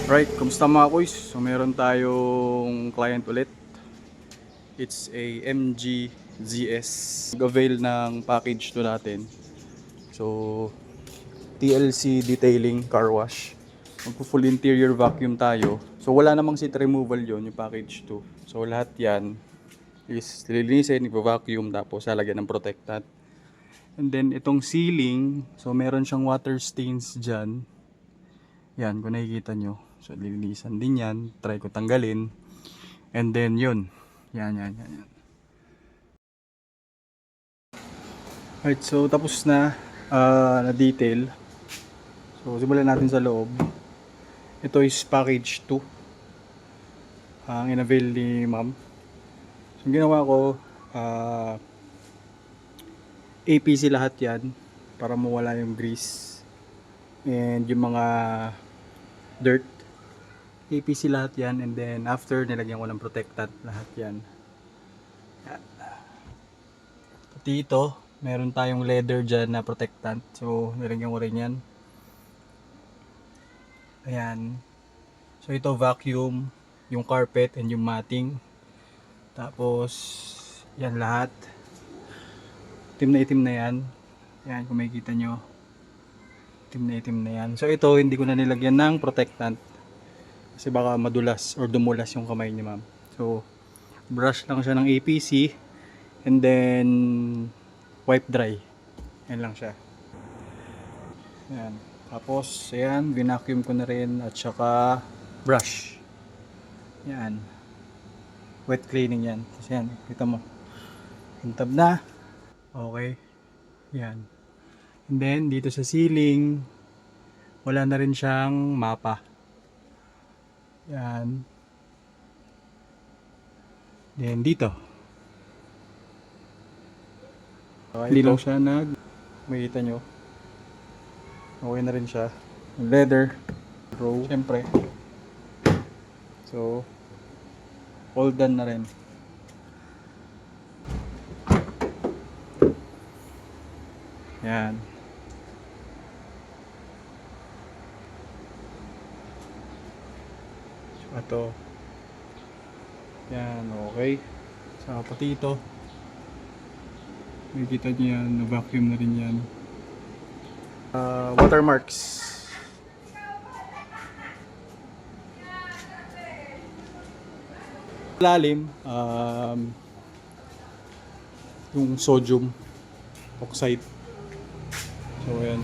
Right, kumusta mga kuys? So meron tayong client ulit. It's a MG ZS. Nag-avail ng package to natin. So TLC detailing car wash. Magpo-full interior vacuum tayo. So wala namang seat removal yon yung package 2. So lahat yan is lilinisin, i-vacuum tapos lalagyan ng protectant. And then itong ceiling, so meron siyang water stains dyan. Yan, kung nakikita nyo. So, lilinisan din yan. Try ko tanggalin. And then, yun. Yan. Alright, so tapos na na-detail. So, simulan natin sa loob. Ito is package 2. Ang in-avail ni ma'am. So, yung ginawa ko, APC lahat yan. Para mawala yung grease. And yung mga dirt. APC lahat yan, and then after nilagyan ko ng protectant lahat yan. Pati ito, meron tayong leather dyan na protectant, so nilagyan ko rin yan. Ayan. So ito vacuum, yung carpet and yung matting. Tapos yan lahat. Itim na yan. Yan, kung makikita nyo. Itim na yan. So ito, hindi ko na nilagyan ng protectant. Kasi baka madulas or dumulas yung kamay ni ma'am. So, brush lang siya ng APC. And then, wipe dry. Yan lang siya. Yan. Tapos, ayan, vinacuum ko na rin. At saka, brush. Yan. Wet cleaning yan. Kasi yan, kita mo. Hintab na. Okay. Yan. And then, dito sa ceiling, wala na rin siyang mapa. Yan. Then dito. Okay, hindi lang siya makikita nyo. Okay na rin siya. Leather. Row. Siyempre. So, all done na rin. Yan. Ito. Yan, okay. Sa pati ito. Makikita nyo yan, na-vacuum na rin yan. Watermarks. Lalim, yung sodium oxide. So, yan.